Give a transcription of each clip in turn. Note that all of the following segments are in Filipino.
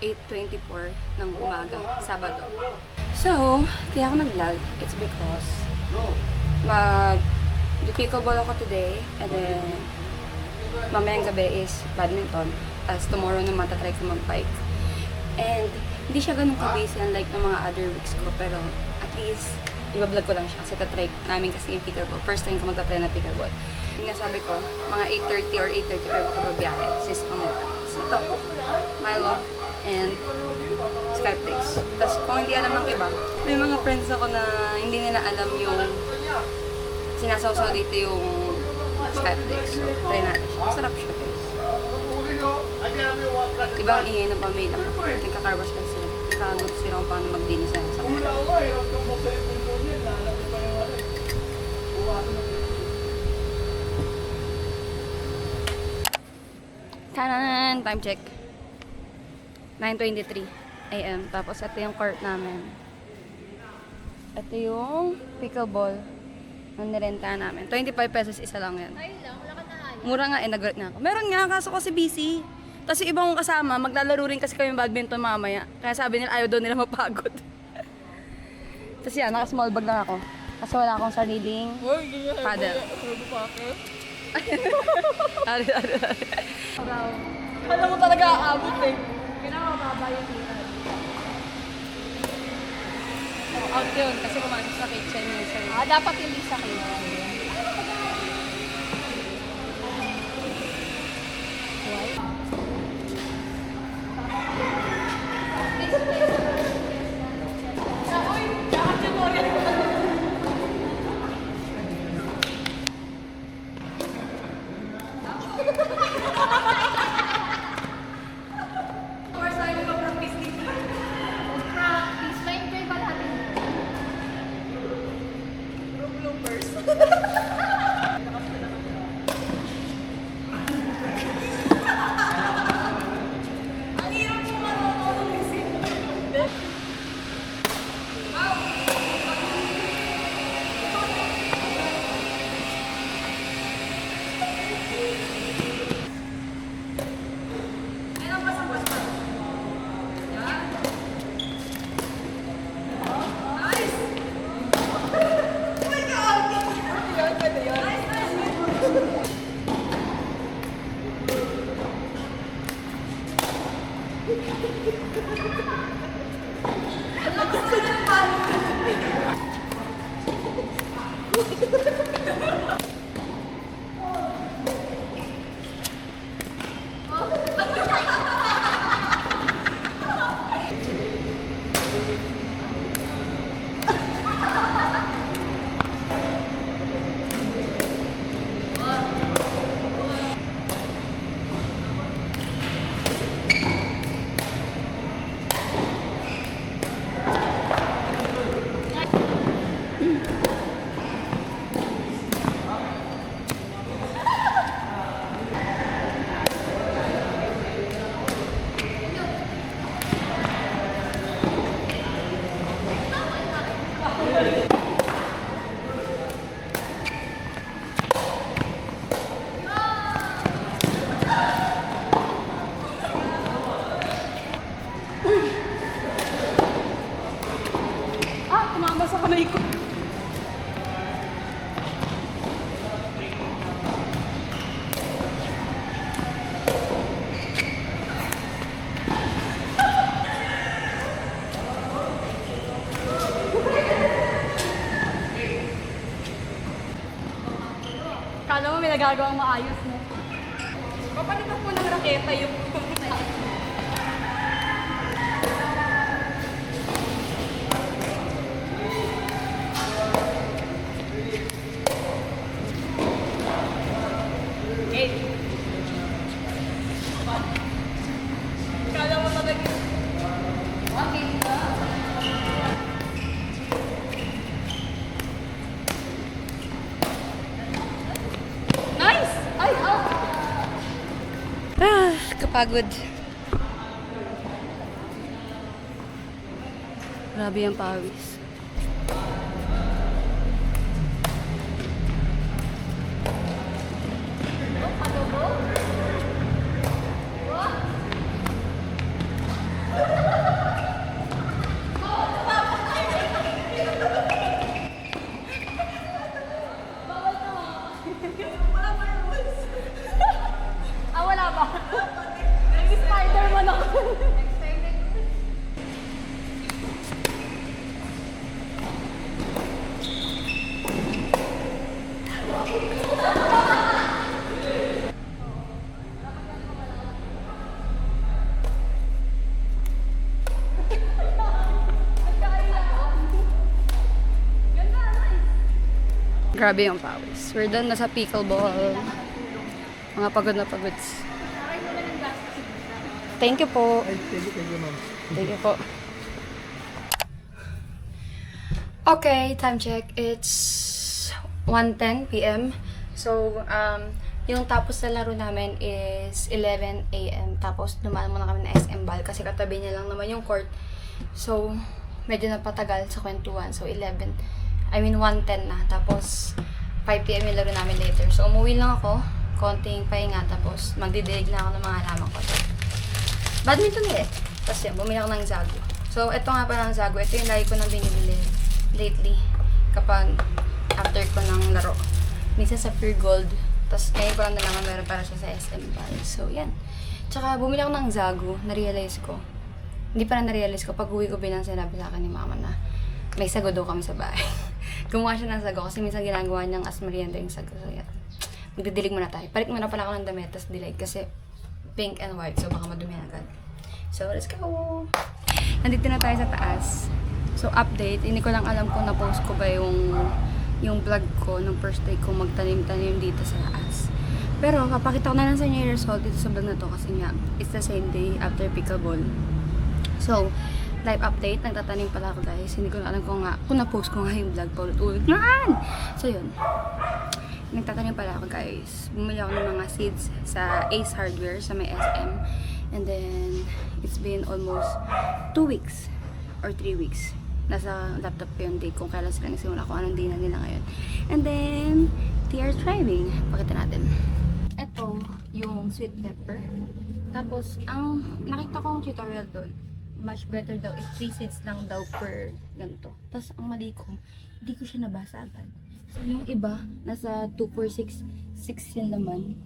8:24 ng umaga, Sabado. So, kaya ako nag-vlog, it's because pickleball ako today, and then mamayang gabi is badminton, as tomorrow naman tatry ko mag-bike. And hindi siya ganun ka-busy unlike ng mga other weeks ko, pero at least i-vlog ko lang siya kasi tatry namin kasi yung pickleball. First time ko magtatry na pickleball. Yung nasabi ko, mga 8:30 or 8:35 ako babiyahe, sis Pamela. So ito, Milo and Skyflakes. Tapos kung hindi alam ng iba, may mga friends ako na hindi nila alam yung sinasawsaw dito yung Skyflakes. So try natin siya. Masarap siya guys. Diba ang ingay ng pamilya ko? Nagkakarbas lang sila. Nakagot sila kung paano mag-dinis na sa kanila. Tanan! Time check. 9:23 AM. Tapos ito yung court namin. Ito yung pickleball na nirenta namin. 25 pesos isa lang yan. Ayun lang, wala ka na ayaw. Mura nga, nag-work na ako. Meron nga, kaso kasi busy. Tapos yung ibang kasama, maglalaro rin kasi kami badminton mamaya. Kaya sabi nila, ayaw daw nila mapagod. Tapos yan, naka-small bag lang ako. Kasi wala akong sariling paddle. Ari. Alam mo talaga aabot eh. Pinamababa yung tira. Out yun, kasi pumasok sa kitchen yung sarili. Dapat hindi sa kitchen. Practice. Ma-enjoy ba natin? Tumama sa kamay ko. Kala mo may nagagawang maayos, no? Papalitan po ng raketa yung kala mo talaga. Okay. Nice! Ay, kapagod. Grabe yung pawis. Grabe yung pawis. We're done na sa pickleball. Mga pagod na pagods. Thank you po. Thank you po. Okay, time check. It's 1:10 p.m. So, yung tapos sa laro namin is 11 a.m. Tapos, dumaan muna kami na SM Ball kasi katabi niya lang naman yung court. So, medyo napatagal sa kwentuhan. So, 1:10 na. Tapos, 5 p.m. yung laro namin later. So, umuwi lang ako. Konting pahinga. Tapos, magdidilig na ako ng mga halaman ko. Badminton eh. Tapos yun, bumili ako ng Zago. So, ito nga pala ng Zago. Ito yung lagi ko nang binibili lately. Kapag after ko ng laro. Minsan sa Pure Gold. Tapos ngayon ko lang nalaman meron para siya sa SM Ball. So, yan. Tsaka, bumili ako ng Zago. Na-realize ko. Hindi pa na na-realize ko. Pag uwi ko bilang sinabi sa akin ni mama na may sago daw kami sa bahay. Gumawa siya ng sago kasi minsan ginagawa niyang as merienda yung sago. So, yan. Magdidilig muna tayo. Palit muna pala ako ng damit. Tapos dilig kasi pink and white, so baka madumi agad. So, let's go! Nandito na tayo sa taas. So, update. Hindi ko lang alam kung na-post ko ba yung vlog ko nung first day ko magtanim-tanim dito sa taas. Pero, papakita ko na lang sa inyo yung result dito sa vlog na to kasi nga, it's the same day after pickleball. So, live update. Nagtatanim pala ako guys. Hindi ko lang alam kung na-post ko nga yung vlog. Paulit-ulit nga! So, yun. Nagtatanim pala ako guys. Bumili ako ng mga seeds sa Ace Hardware sa may SM. And then, it's been almost 2 weeks or 3 weeks. Nasa laptop ko yung date kung kailan sila nagsimula, kung anong day na nila ngayon. And then, they are thriving. Pakita natin. Ito, yung sweet pepper. Tapos, ang nakita kong tutorial doon, much better daw is 3 seeds lang daw per ganito. Tapos, ang mali ko, hindi ko siya nabasa agad. So, yung iba, nasa 2 per 6 yun naman.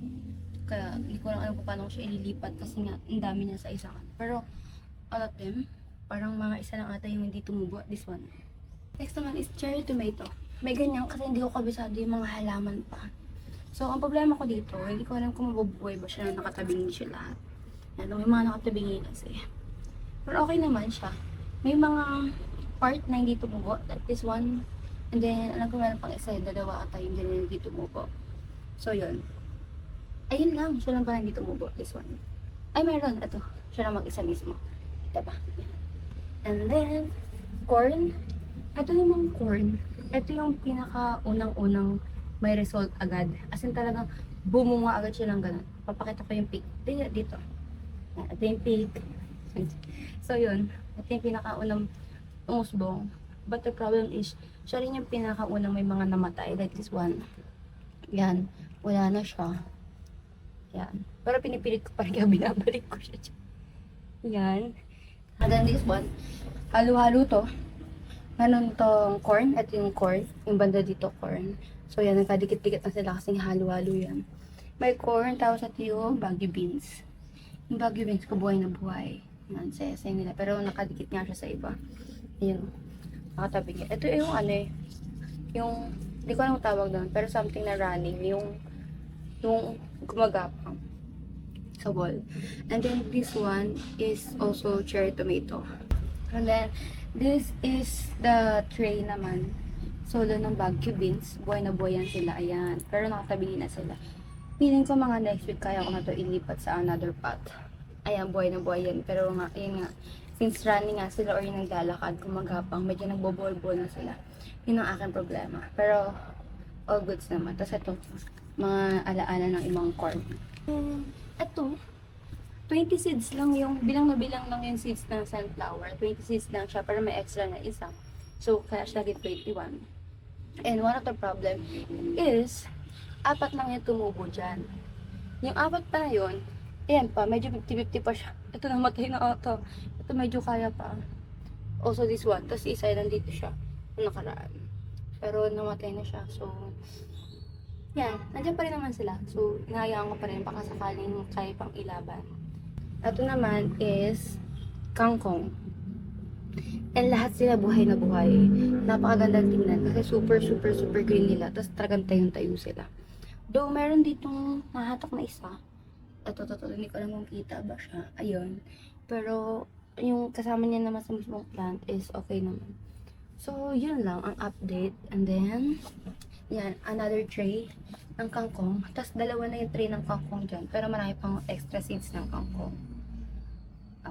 Kaya, hindi ko lang alam kung paano ko siya ililipat kasi nga, ang dami niya sa isa kan. Pero, all of them, parang mga isa lang ata yung hindi tumubo. This one. Next naman is cherry tomato. May ganyan kasi hindi ko kabisado yung mga halaman pa. So, ang problema ko dito, hindi ko alam kung mabubuhay ba siya na nakatabingi siya lahat. Yan, may mga nakatabingi kasi. Pero okay naman siya. May mga part na hindi tumubo, like this one. And then, alam ko meron pang isa, dalawa ata yung ganyan hindi tumubo. So, yun. Ayun lang, siya lang pala hindi tumubo, this one. Ay, meron, ito. Siya lang mag-isa mismo. Ito ba? And then, corn. Ito yung corn. Ito yung pinaka-unang-unang may result agad. As in talagang bumunga agad siya ng ganun. Papakita ko yung peak. Dito. Ito yung peak. So, yun. Ito yung pinaka-unang umusbong. But the problem is, siya rin yung pinakaunang may mga namatay. Like this one. Yan. Wala na siya. Yan. Pero pinipilit ko pa rin kaya binabalik ko siya. Yan. And then this one. Halo-halo to. Ganun tong corn. Ito yung corn. Yung banda dito corn. So yan. Nagkadikit-dikit na sila kasing halo-halo yan. May corn. Tapos ito yung Baguio beans. Yung Baguio beans ko buhay na buhay. Yan. Saya-saya nila. Pero nakadikit nga siya sa iba. Ayun. Nakatabi niya. Ito yung ano eh. Yung, hindi ko alam tawag doon, pero something na running. Yung gumagapang sa wall. And then this one is also cherry tomato. And then, this is the tray naman. Solo ng Baguio beans. Buhay na buhay yan sila. Ayan. Pero nakatabi na sila. Feeling ko mga next week kaya ko na to ilipat sa another pot. Ayan, buhay na buhay yan. Pero nga, ayun nga. Since running nga sila or yung naglalakad, gumagapang, medyo nagbobol-bol na sila. Yun ang aking problema. Pero, all goods naman. Tapos ito, mga alaala ng ibang corn. Ito, 20 seeds lang yung, bilang na bilang lang yung seeds ng sunflower. 20 seeds lang siya, pero may extra na isa. So, kaya siya naging 21. And one of the problem is, 4 lang yung tumubo dyan. Yung 4 pa na yun, ayan pa, medyo 50-50 pa siya. Ito namatay na ito. Ito medyo kaya pa. Also this one. Tapos isa nandito siya. Yung nakaraan. Pero namatay na siya. So, yan. Nandiyan pa rin naman sila. So, inahayaan ko pa rin. Baka sakaling kaya pang ilaban. Ito naman is kangkong. And lahat sila buhay na buhay. Napakagandang tingnan. Kasi super green nila. Tapos talagang tayong tayo sila. Though, meron ditong nahatak na isa. Ito, hindi ko alam kung kita ba siya. Ayun. Pero, yung kasama niya naman sa mismong plant is okay naman. So, yun lang ang update. And then, yan, another tray ng kangkong. Tapos, dalawa na yung tray ng kangkong dyan. Pero marami pang extra seeds ng kangkong.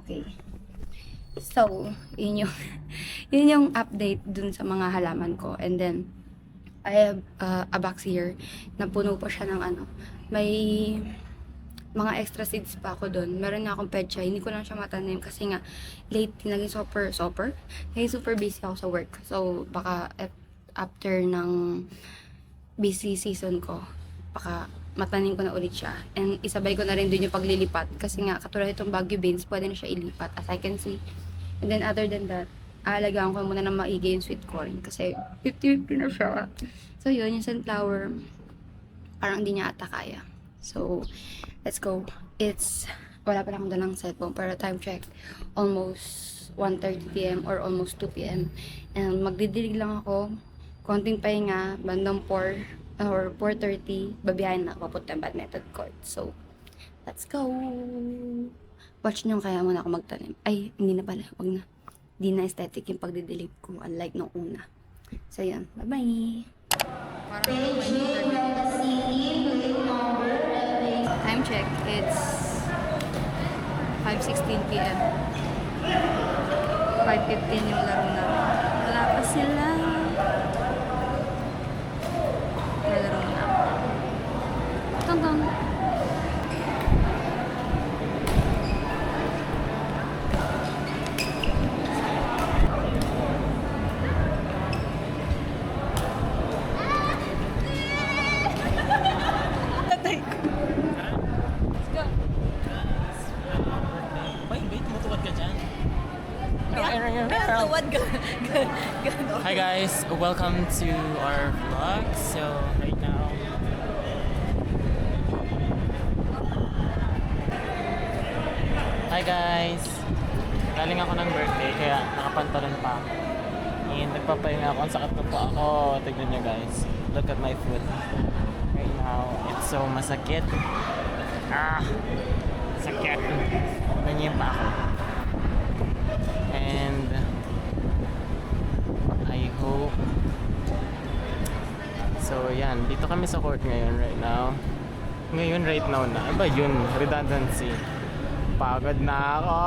Okay. So, yun yung, yun yung update dun sa mga halaman ko. And then, I have a box here na puno pa siya ng ano. May mga extra seeds pa ako doon. Meron nga akong pecha. Hindi ko lang siya matanim kasi nga late, naging super busy ako sa work. So, baka after ng busy season ko, baka matanim ko na ulit siya. And isabay ko na rin doon yung paglilipat kasi nga katulad itong Baguio beans, pwede na siya ilipat as I can see. And then other than that, aalagaan ko muna ng maigi yung sweet corn kasi 50-50 na siya. So yun, yung sunflower, parang hindi niya ata kaya. So, let's go. Wala pa lang akong dalang cellphone pero time check, almost 1:30 p.m. or almost 2 p.m. And magdidilig lang ako, konting pahinga, bandang 4 or 4:30, babiyahin na ako papunta ng badminton court. So, let's go! Watch nyo kaya muna ako magtanim. Ay, hindi na pala, wag na. Di na aesthetic yung pagdidilig ko, unlike nung una. So, yan. Bye-bye! Time check, it's 5:16 p.m. 5:15 yung laro na. Wala pa sila. Nalaro na. Tong-tong. Hi guys, welcome to our vlog. So right now, hi guys, galing ako ng birthday kaya nakapantalon pa ako. And nagpapahinga ako, ang sakit na pa ako. Tignan nyo guys, look at my foot. Right now, it's so masakit. Sakit. Tignan nyo yung pa ako. And I hope. So, yan. Dito kami sa court ngayon right now. Ngayon right now na. Iba yun. Redundancy. Pagod na ako.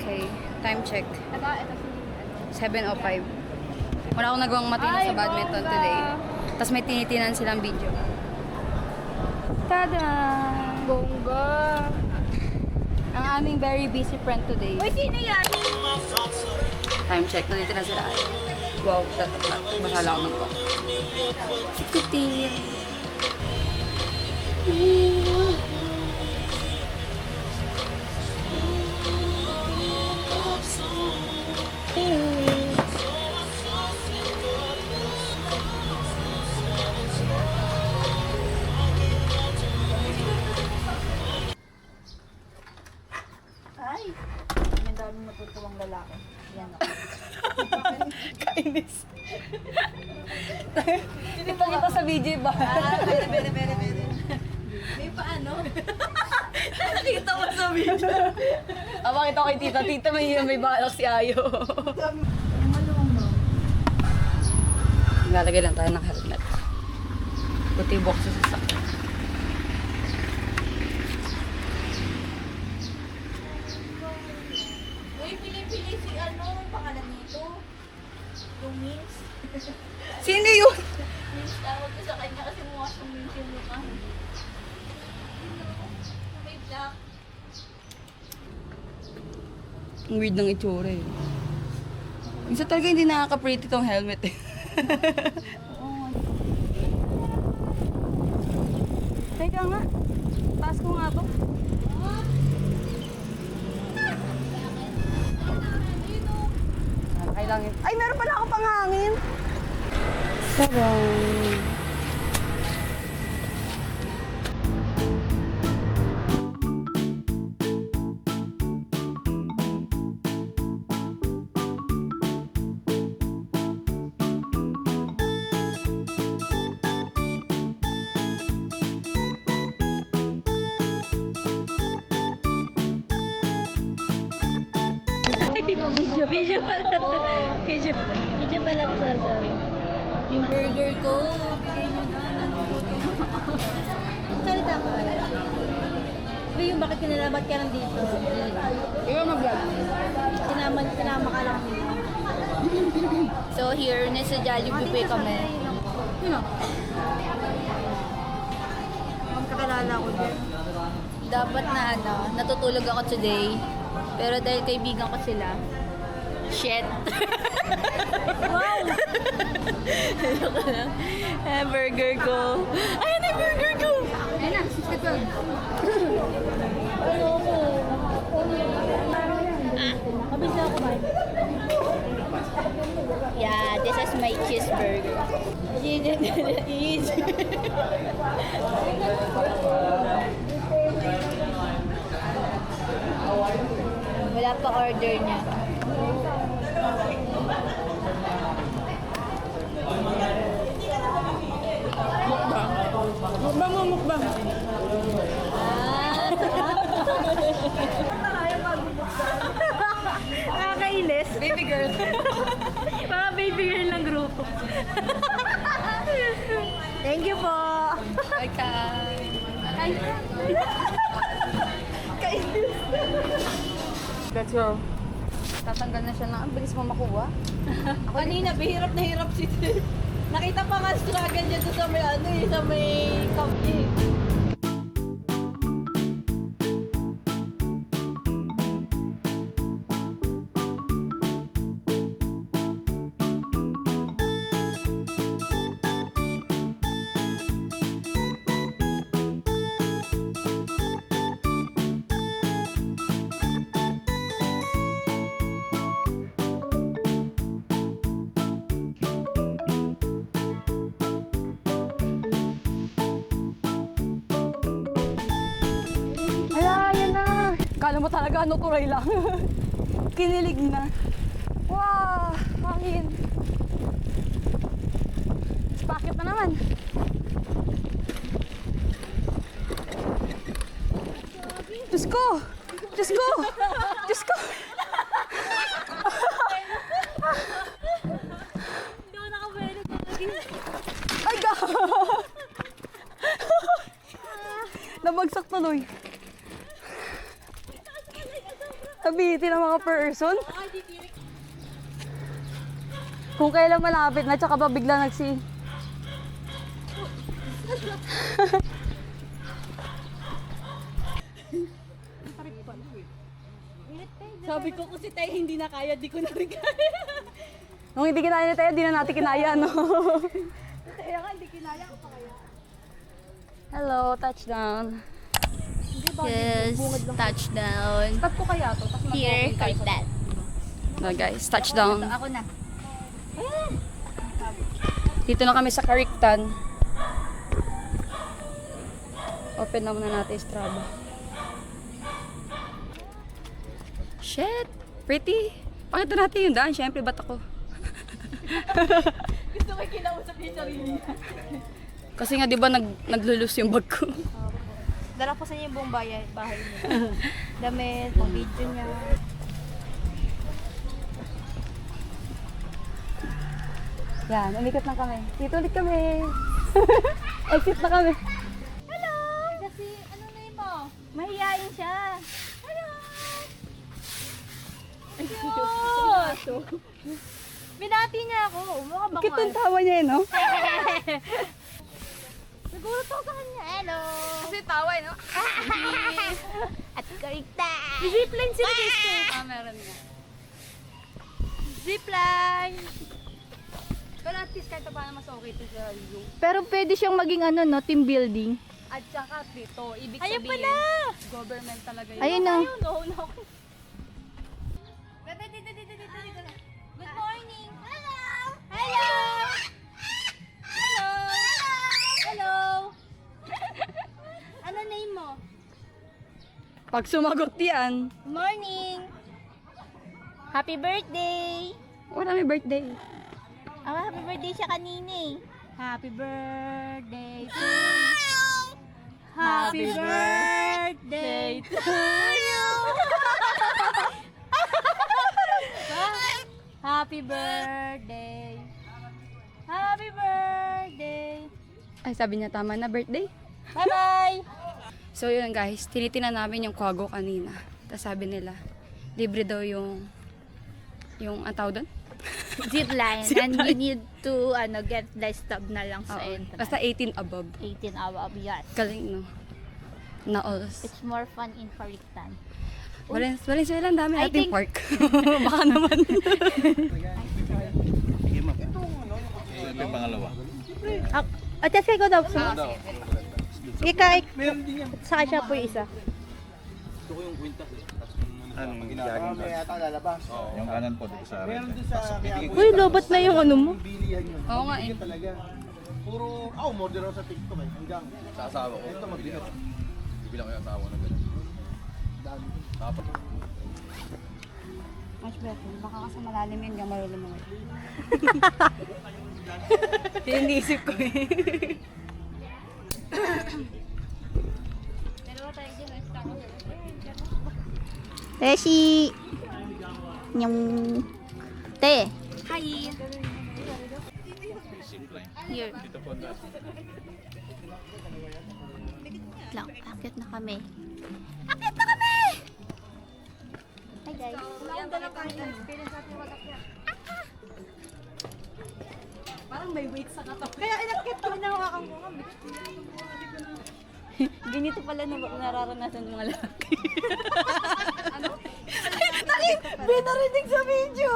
Okay, time check. Ito si 7:05. Wala akong nagawang matino sa badminton bongga. today. Tapos may tinitinan silang video. Tada! Bongga. Ang aming very busy friend today. Uy, sino yan? Time check, nandito na sila. Wow, masala ako ng pang. 50. Ay, may daming matutuwang lalaki. Yan ako. Kainis. Ipakita sa video ba? Bere. May paano? Nakita ko sa video. Makita ko kay tita. Tita, may balak si Ayo. Lalagay lang tayo ng helmet. Puti box sa sasakyan. Uy, pili-pili si ano, ang pangalan nito. Yung Mins. Sino yun? Mins Tawag ko sa kanya kasi mukha siyang minsan mukha. May black. Ang weird ng itsura eh. Minsan talaga hindi nakaka-pretty tong helmet eh. Teka nga. Taas ko nga to. Kailangan. Ay, meron pala ako pang hangin. Sarang. Video pala ko sa yung burger ko. Bigay nyo na. Salita ka. Ba yung bakit kinalabat ka lang dito? Ikaw mag-vlog. Sinama ka lang. So here, nasa Jollibee kami. Sino? Kakilala ko din. Dapat na natutulog ako today. Pero dahil kaibigan ko sila, shit. Wow! Ayoko lang. Burger ko. Ayan na yung burger ko! Ayun na, 6:12. Ayoko. Mabis na ako ba? Yeah, this is my cheeseburger. Wala pa order niya. Mukbang mo, mukbang. Nakakainis. Baby girl. Mga baby girl ng grupo. Thank you po. Kain ka. Let's go. Tatanggal na siya na. Ang bilis mo makuha. Kanina, hirap na hirap si Ted. Nakita pa nga struggle niya doon sa may sa may cup niya. Kala mo talaga ano turay lang. Kinilig na. Wow! Hangin. Bakit na naman? Diyos ko! Diyos ko! Diyos ko! Hindi ako nakabalik lagi. Ay, God! Nabagsak tuloy. Sabihin ng mga person. Kung kailan malapit na, tsaka ba bigla Sabi ko kung si Tay hindi na kaya, di ko na rin kaya. Nung hindi kinaya ni Tayo, di na natin kinaya, no? Kaya nga, hindi kinaya ko pa kaya. Hello, touchdown. Yes, touchdown. Stop ko kaya to. Tapos Here, like that. No guys, touchdown. Ako na. Dito na kami sa Carictan. Open na muna natin yung Strava. Shit! Pretty! Pakita natin yung daan. Siyempre, ba't ako? Gusto ko kinausap yung sarili niya. Kasi nga, di ba, naglulus yung bag ko. Dala ko sa niya yung buong bahay niya. Damit, pang video niya. Yan, umikot na kami. Dito ulit kami. Exit na kami. Hello! Kasi, ano na yun mo? Mahihayin siya. Hello! Cute! Binati niya ako. Mukha bang Kitong tawa niya, no? Nagulat ako sa kanya. Hello! Kasi tawa, no? At karikta! Zipline sila guys. Meron nga. Zipline! Pero at least kahit paano mas okay ito sa yung. Pero pwede siyang maging ano, no, team building. At saka dito, ibig Ayun sabihin, pala! government talaga yun. Ayun na. No. Good morning! Hello! Hello! Hello! Hello! Ano name mo? Pag sumagot yan, Morning! Happy birthday! wala may birthday. Happy birthday siya kanina eh. Happy birthday to you. Happy birthday to you. Happy birthday. Happy birthday. Ay, sabi niya tama na birthday. Bye-bye. So yun guys, tinitingnan namin yung Quago kanina. Tapos sabi nila, libre daw yung ang tawag doon? Zipline. And you need to get the stub na lang sa Oo. entrance. Basta 18 above. 18 above, yes. Galing, no? Naols. It's more fun in Fariktan. Valenzuela, ang dami I nating think- park. Baka naman. Ito yung pangalawa. At kasi ko daw. Saka siya po isa. Ito ko yung kwintas eh. Tapos yung jogging bag. Yung kanan po dito sa red. Uy, lobot na yung ano mo. Oo nga eh. Puro, model ako sa TikTok eh. Hanggang, Sa asawa ko. Ito mabili ko. Bibilang ko yung asawa ng gano'n. Dapat. Much better. Baka kasi malalim yun, yung marulong mga. Yung isip ko eh. Reshi! Yung... Te! Hi! Here. Dito po na. Lang, akit na kami. Akit na kami! Hi guys. Parang may weight sa katawan. Kaya inakit ko na hawakan ko kami. Ganito pala na nararanasan ng mga lalaki. Binarinig sa video!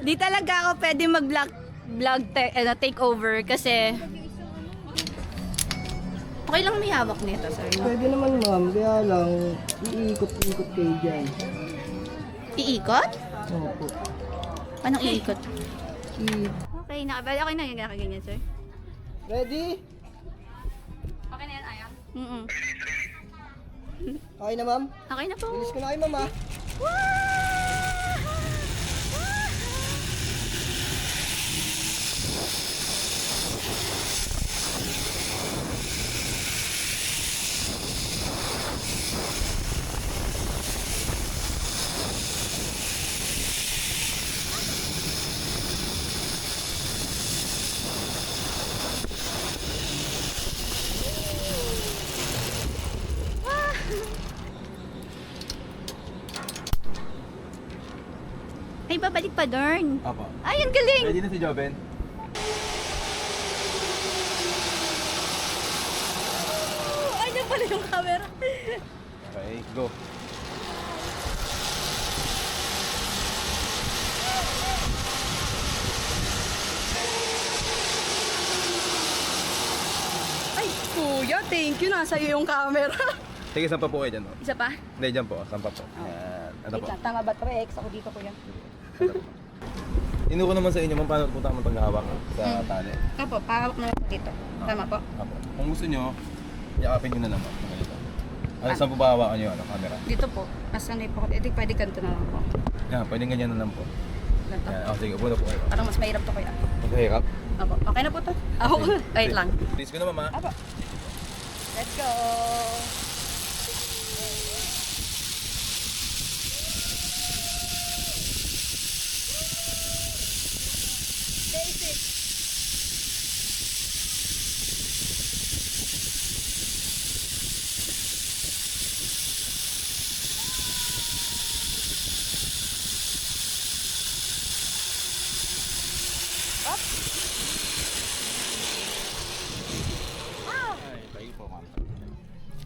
Di talaga ako pwede take over kasi okay lang may hawak nito, sir. pwede naman ma'am, kaya lang, iikot-ikot kayo dyan. Iikot? Opo. Anong iikot? Okay, okay na ganyan, sir. Ready? Okay na yan, Aya? Mm-mm. Okay na ma'am? Okay na po. Bilis ko na kayo ma'am ah. Ay, babalik pa doon. Apo. Ay, ang galing! Ready na si Joven? Ay, yan pala yung camera. Okay, go. Ay, kuya, thank you. Nasa iyo yung camera. Sige, saan pa po kayo dyan? Oh? Isa pa? Hindi, dyan po. Saan pa po? Yan. Ito Wait po. lang, tama ba? Rex, ako dito, kuya. Ino ko naman sa inyo, ma'am, paano po tama paghahawak sa tali? Opo, pahawak na ako dito. Tama po? Apo. Kung gusto nyo, yakapin nyo na naman. Ganito. Ano, saan po bahawakan nyo, camera? Dito po. Asanay po. Ito, pwede ganito na lang po. Yan, pwedeng ganyan na lang po. Ganito. Yan, sige, upo na po kayo. Parang mas mahirap to, kuya. Maghahirap. Opo, okay na po to. Ako, wait lang. Please ko na, ma'am, ha? Opo. Let's go!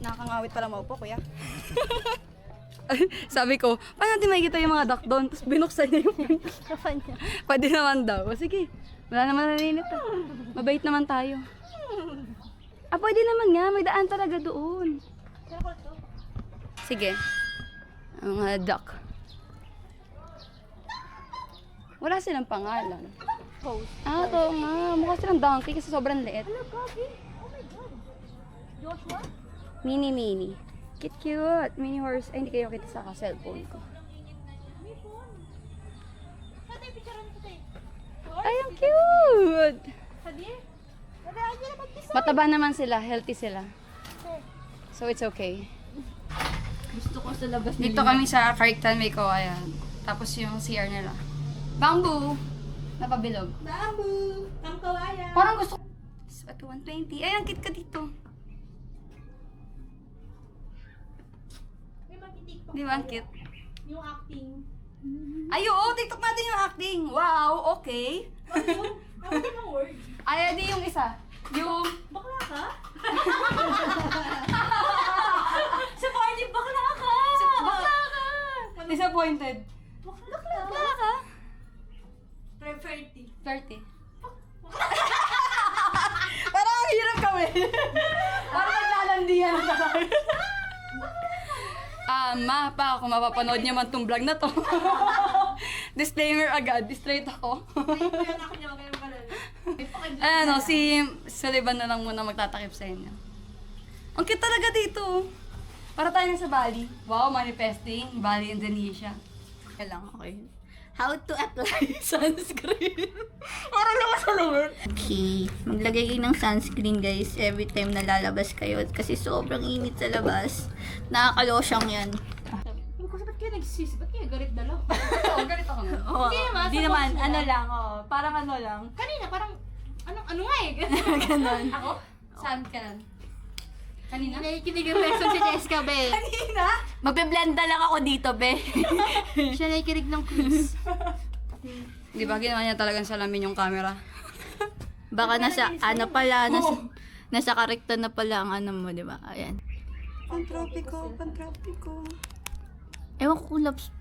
Nakakangawit pala maupo, kuya. Sabi ko, paano natin makikita yung mga duck doon? Tapos binuksan niya yung Pwede naman daw. O, sige. Wala naman naninit ah. Mabait naman tayo. Ah, pwede naman nga. May daan talaga doon. Sige. Ang mga duck. Wala silang pangalan. Ah, ito nga. Mukha silang donkey kasi sobrang liit. Joshua? Mini. Cute. Mini horse. Ay, hindi kayo kita sa cellphone ko. Ay, ang cute! Mataba naman sila. Healthy sila. So, it's okay. Gusto ko sa labas Dito kami sa Carictan Meco. Ayan. Tapos yung CR nila. Bamboo! Napabilog. Bamboo! Kamkawaya! Parang gusto ko. At 120. Ay, ang cute ka dito. Di ba ang cute? Yung acting. Ay, oo, TikTok natin yung acting. Wow, okay. Ako din ang word. Ay, di yung isa. Yung... Bakla ka? Sa party, bakla ka! Bakla ka! Disappointed. Bakla ka? 30. 30. Parang ang hirap kami. Parang naglalandian na tayo. Ma, pa kung mapapanood niyo man tong vlog na to. Disclaimer agad, straight ako. Ano, si Sullivan na lang muna magtatakip sa inyo. Ang cute talaga dito. Para tayo sa Bali. Wow, manifesting. Bali, Indonesia. Okay lang, okay. How to apply sunscreen. Parang naman sa lugar. Okay, maglagay kayo ng sunscreen guys every time na lalabas kayo kasi sobrang init sa labas. Nakakalosyang yan. Sabi ko, ba't kayo nagsisi? Ba't kayo galit na lang? Oo, ganito ako nga. Oo, Hindi di naman, naman, ano lang, parang ano lang. Kanina, parang, ano nga eh? Ganon. Ako? Saan ka nan? Kanina? Nakikinig yung lesson si Jessica, be. Kanina? Magbe-blenda lang ako dito, be. Siya nakikinig ng quiz. Di ba ginawa niya talagang salamin yung camera? Baka nasa, ano pala, nasa karekta na pala ang ano mo, di ba? Ayan. Pantropiko. Ewan ko kung laps.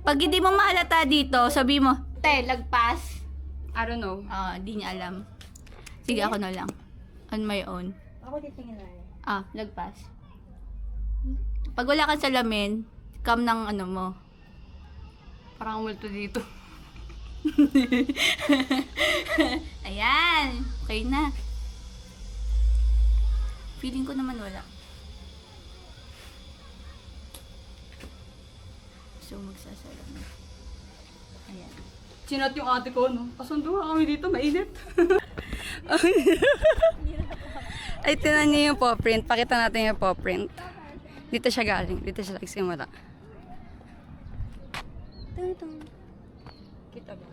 Pag hindi mo mahalata dito, sabi mo, te, lagpas. I don't know. Di niya alam. Sige, ako na lang. On my own. Ako titingin na eh. Lagpas. Pag wala kang salamin, cam ng ano mo. Parang multo dito. Ayan. Okay na. Feeling ko naman wala. So, magsasalamin. Ayan. Chinat yung ate ko, no? Pasundo nga kami dito, mainit. Ay, tinan niyo yung paw print. Pakita natin yung paw print. Dito siya galing. Dito siya nagsimula. Kita ba?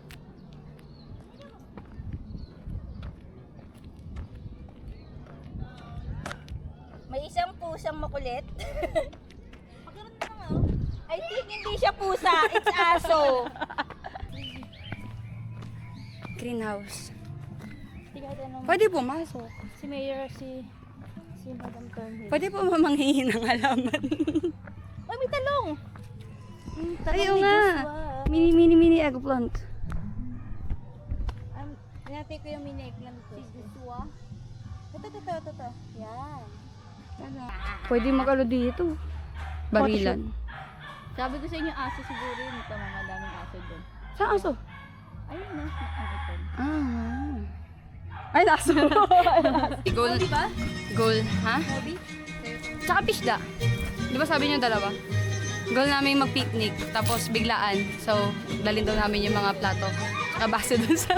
May isang pusang makulit. I think hindi siya pusa. It's aso. Greenhouse. Tiga tanong Pwede pumasok. si Mayor, si Madam Turnhill. Pwede po mamanghihin ng halaman. Ay, may talong! Ayun nga. Mini eggplant. Pinatay ko yung mini eggplant ko. Si Joshua. Ito. Yan. Pwede mag-alo dito. Barilan. Sabi ko sa inyo, aso siguro yun. Ito, madaming aso doon. Saan aso? Ayun na, nakakapon. Ay, naso. Goal. Diba? Goal, ha? Tsaka pishda. Di ba sabi niyo dalawa? Goal namin mag-picnic, tapos biglaan. So, dalhin daw namin yung mga plato. Tsaka baso dun sa...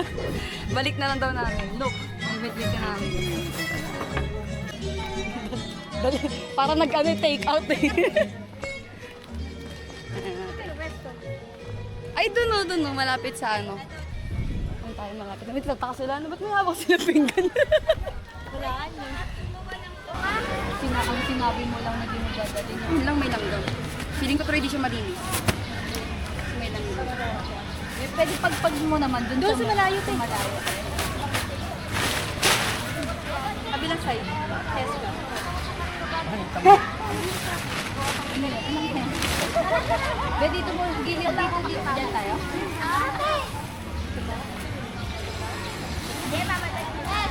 Balik na lang daw namin. Look, ibit-bit ka namin. Para nag-ano, take out eh. Ay, dun no, malapit sa ano. Ano tayo malapit? May tataka sila. Ano, ba't may hawak sila pinggan? Walaan yun. Sinabi mo lang na di mo dadalhin niya. Yun lang may langgam. Feeling ko tuloy di siya malinis. May langgam. Pwede pagpag mo naman doon sa malayo. Malayo. Kabilang side. Yes, ka. Be, dito mo, gilid dito, dyan tayo.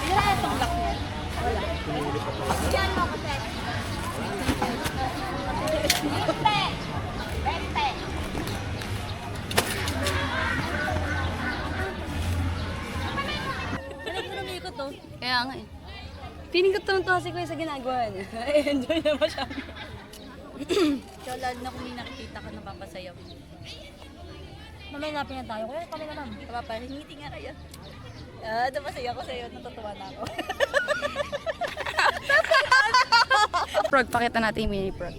Wala itong lock niya. Wala. Yan mo kasi. Bente! Bente! Alam mo lumikot to? Kaya nga eh. Feeling ko tumutawa si Kuya sa ginagawa niya. Enjoy na masyado. So, lalo na kung may nakikita ka napapasayaw. Mamaya napin na tayo. Kuya, kami naman. Kapapahingiti nga kayo. Ah, napasaya ko sa'yo. Natutuwa na ako. Prog, pakita natin yung mini prog.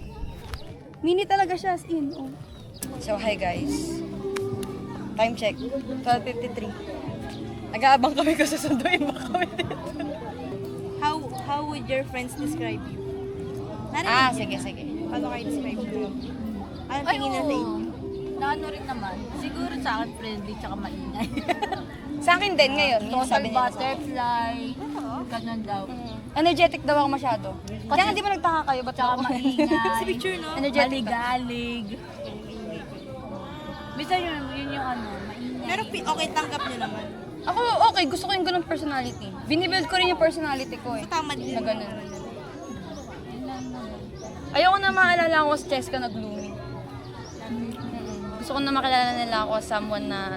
Mini talaga siya as in. Oh. So, hi guys. Time check. 12:53. Nag-aabang kami kung susunduin ba kami dito. How would your friends describe you? Ah, sige, sige. Paano kayo describe you? Anong Ay, tingin natin? oo. Na ano rin naman. Siguro sa akin friendly tsaka maingay. Sa akin din ngayon. Yung Total sabi niya. butterfly. Ganun daw. Energetic daw ako masyado. Kaya nga di ba nagtaka kayo? Ba't Tsaka ako? maingay. Sa picture, no? Energetic ka. Maligalig. Bisa yun yung ano, maingay. Pero okay, tanggap niyo naman. Ako, okay. Gusto ko yung ganung personality. Binibuild ko rin yung personality ko eh. Tama din. Na ganun. Ayoko na maalala ko sa Cheska na gloomy. Gusto ko na makilala nila ako as someone na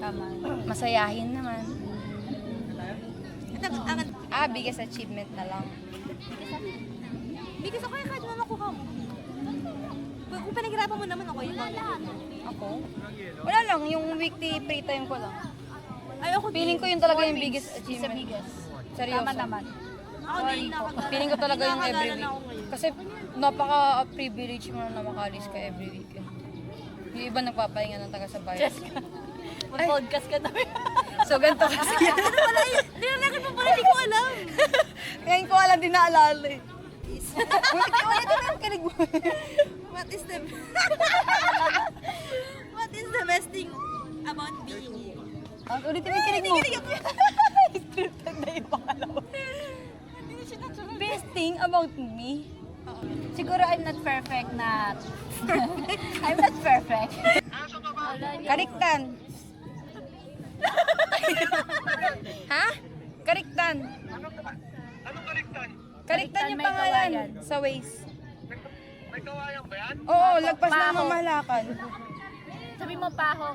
Tama. masayahin naman. Ang Biggest achievement na lang. bigas ako kahit na nakuha mo. Kung pinaghirapan mo naman ako yun. Ako? Wala lang, yung weekly free time ko lang. Ay, ako Feeling ko yun talaga yung biggest Sa achievement. bigas. Seryoso. Tama naman. Ako din Feeling ko talaga yung every nakakaalala na ako week. ngayon. Kasi napaka-privilege mo na makalis ka every weekend. Yung iba nagpapahinga ng taga sa bayan. Mag-podcast ka na. So, ganito kasi yan. Nilalaki pa pala, hindi ko alam. Ngayon ko alam, di naalala eh. Ulit na yung kinig mo. What is the What is the best thing about being you? Ulit na yung kinig mo. Scripted na yung pangalawa. Best thing about me? Siguro I'm not perfect na... I'm not perfect. Kariktan. Ha? Kariktan. Anong kaligtan? Kariktan yung May pangalan kawayan. sa Waze. May kawayan ba yan? Oo, lagpas ng Paho. mamalakan. Sabi mo, paho.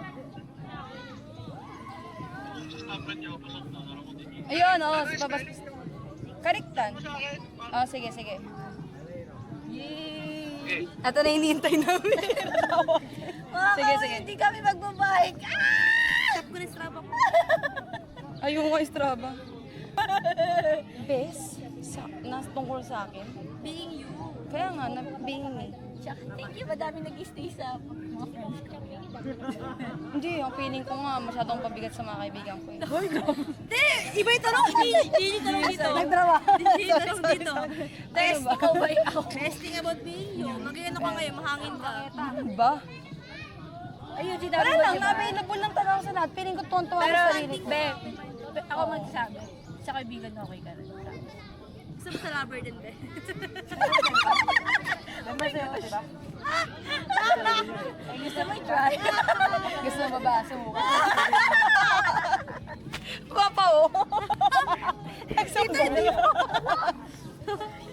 Ayun, oo. Si Babas. Kariktan. Oo, sige, sige. Ito na hinihintay namin. Sige, sige. Hindi kami magbabike. Tap ko na straba ko. Ayun ko Strava. Best? Tungkol sa akin? Being you. Kaya nga, being me. Thank you, madami nag-stay sa mga friends ko. Hindi, ang feeling ko nga, masyadong pabigat sa mga kaibigan ko. Eh. Hindi! Iba yung tanong. Hindi yung tanong dito. Nagdrama. Hindi yung tanong dito. Ano ba? Ikaw ba ako? Best thing about being you. Magigano ka ngayon, mahangin ka. Ano ba? Ayun, sinabi Wala mo, lang, diba? available lang talaga ako sa lahat. Feeling ko tuwan-tuwa Pero, sa sarili ko. ako magsasabi. Sa kaibigan na okay ka rin. Gusto mo sa lover din, be? Masaya ko, diba? Gusto mo i-try? Gusto mo ba? Sumuka. Guwapa, oh. Nagsabog.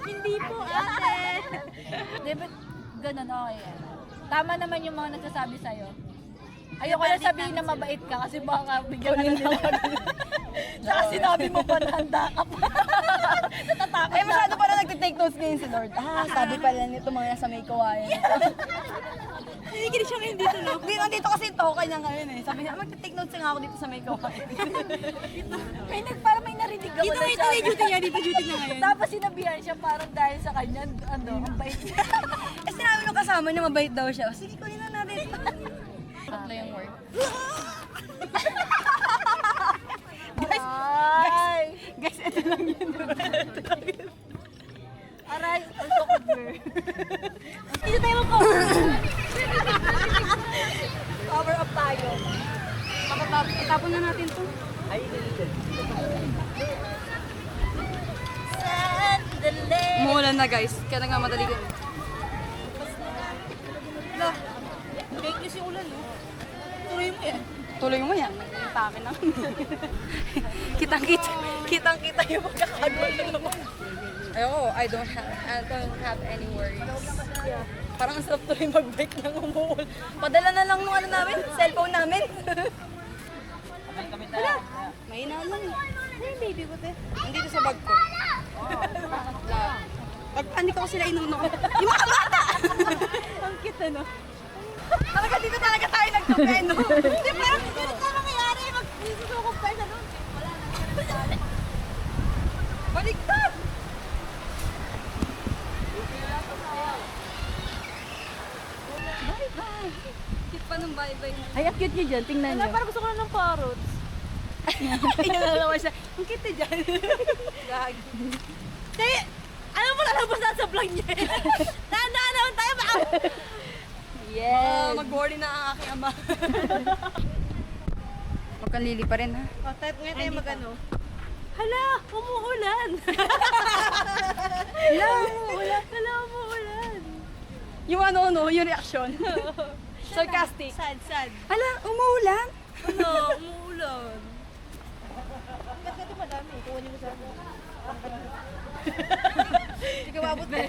Hindi po, ate. Di ba, ganun, okay yan. Tama naman yung mga nagsasabi sa'yo. Ayoko na sabihin na mabait ka kasi baka bigyan ka na nila. Saka sinabi mo pa na handa ka pa. Natatakot Ay, masyado pala nagtitake notes ngayon si Lord. Sabi pala nito mga nasa may kawayan. Hindi siya ngayon dito, no? Hindi, nandito kasi ito kanya ngayon eh. Sabi niya, magtitake notes nga ako dito sa may kawayan. Parang may narinig ako Dito na ngayon, ito duty niya. Dito duty na ngayon. Tapos sinabihan siya parang dahil sa kanya, ang bait niya. Eh, sinabi nung kasama niya, mabait daw siya. Sige, kunin na natin. Tatlo yung word. Guys, ito lang yun. Aray, ang sukod mo. Dito tayo po. Power up tayo. Itapon na natin to. Sandali. Umuulan umuulan na guys. Kaya nagmamadali kami. Fake news yung ulan, no? Tuloy mo yan. Tuloy mo yan. Nagpake na. Kitang-kita yung magkakagulo naman. Ayoko, I don't have any worries. Parang ang sarap tuloy mag-bike ng umuulan. Padala na lang nung ano namin, cellphone namin. Wala. Mahina lang eh. Ano yung baby ko, te? Nandito sa bag ko. Pag-panik ako sila inuno ko. Yung mga bata! Ang cute, ano? Talaga dito talaga tayo nagtupeno. Hindi, parang ganito na nangyayari. Magsusukog tayo sa doon. Wala na. Baligtad! Bye-bye! Cute pa ng bye-bye na. Ay, ang cute nyo dyan. Tingnan nyo. Parang gusto ko na ng parrots. Inalalawa siya. Ang cute dyan. Gagi. Kaya, alam mo, lalabas na sa vlog niya. Tandaan naman tayo, baka... Mag-worry na ang aking ama. Huwag kang lili pa rin ha. O, ngayon tayo mag-ano. Hala, umuulan. Hello! Hala, umuulan. Yung ano, yung reaction. Sarcastic. Sad, sad. Hala, umuulan? Ano, umuulan. Ito madami. Kukunin mo sa ako. Hindi ka mabot ba?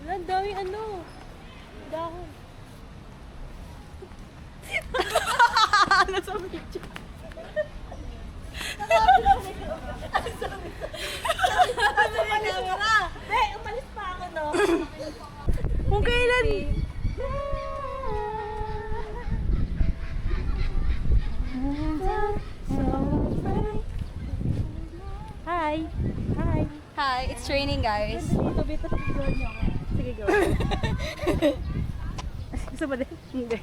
Wala, ang dami ano. Dahon. Ano sa video? Be, umalis pa ako, no? Kung kailan... Hi. Hi. Hi, it's raining guys. Bito. Sige, go. Gusto mo din? Hindi.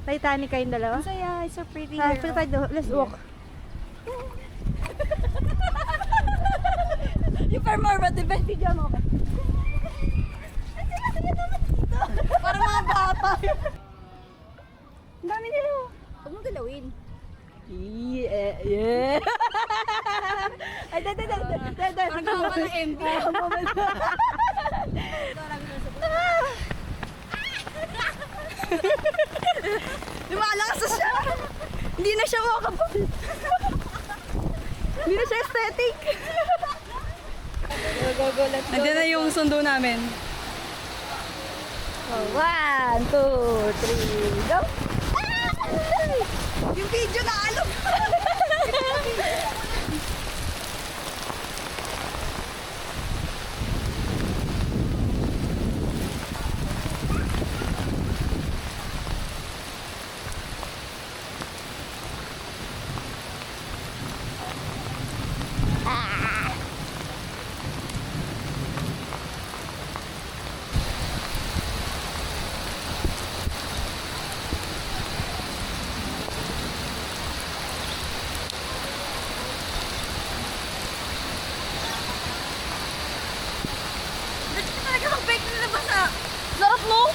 Titanic kayong dalawa? Saya, it's so pretty Ah, here. let's walk. Yung performative video mo. Parang mga bata. Ang dami nila. Huwag mong galawin. Yeah. Ay, Parang gawa ng MV. Lumalakas na siya. Hindi na siya walkable. Hindi na siya aesthetic. Nandiyan na yung sundo namin. 1, 2, 3, go! Yung video na alok. Sarap mo!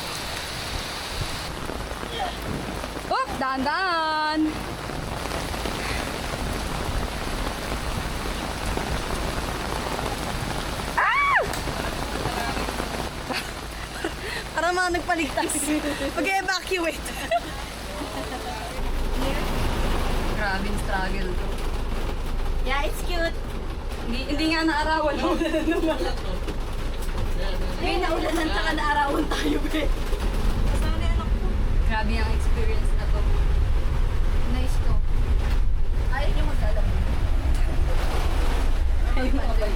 Oh, daan-daan! Ah! Parang mga nagpaligtas. Mag-evacuate. Grabe yung struggle to. Yeah, it's cute. Hindi nga naarawan. May naulanan tsaka naarawan tayo, be. Grabe ang experience na to. Nice to. Ayaw niyo magdalaw. Ay, mabay.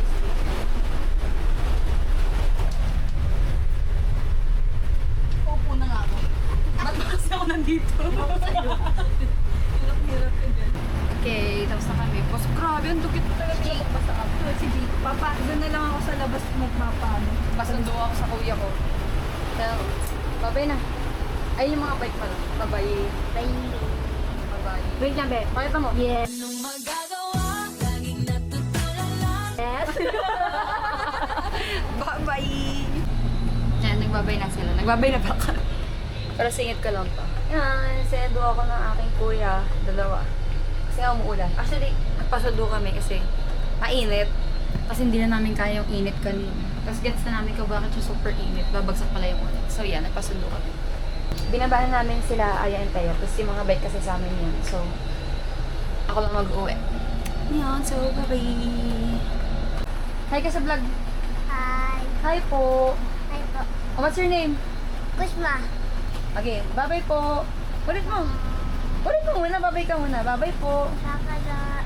Opo na nga ako. Ba't ba kasi ako nandito? Okay, tapos na kami. Boss, grabe, ang dukit talaga. Basta ako. Si G. Papa, doon na lang ako sa labas magpapaano. Pasundo ako sa kuya ko. So, babay na. Ay, yung mga bike pala. Babay. Bye. Babay. Wait na, be. Pakita mo. Yes. Babay. Yan, nagbabay na sila. Nagbabay na ba ka? Pero singit ka lang pa. Yan, sedo ako ng aking kuya. Dalawa. Kasi nga umuulan. Actually, nagpasundo kami kasi mainit. Kasi hindi na namin kaya yung init kanina. Tapos gets na namin kung bakit yung super init. Babagsak pala yung ulit. So yan, nagpasundo kami. Binabaan namin sila Aya and Teo. Tapos yung mga bike kasi sa amin yun. So, ako lang mag-uwi. Yan, so bye-bye. Hi ka sa vlog. Hi. Hi po. Hi po. Oh, what's your name? Kusma. Okay, bye-bye po. Ulit mo. Ulit mo muna, bye-bye ka muna. Bye-bye po. Kakala.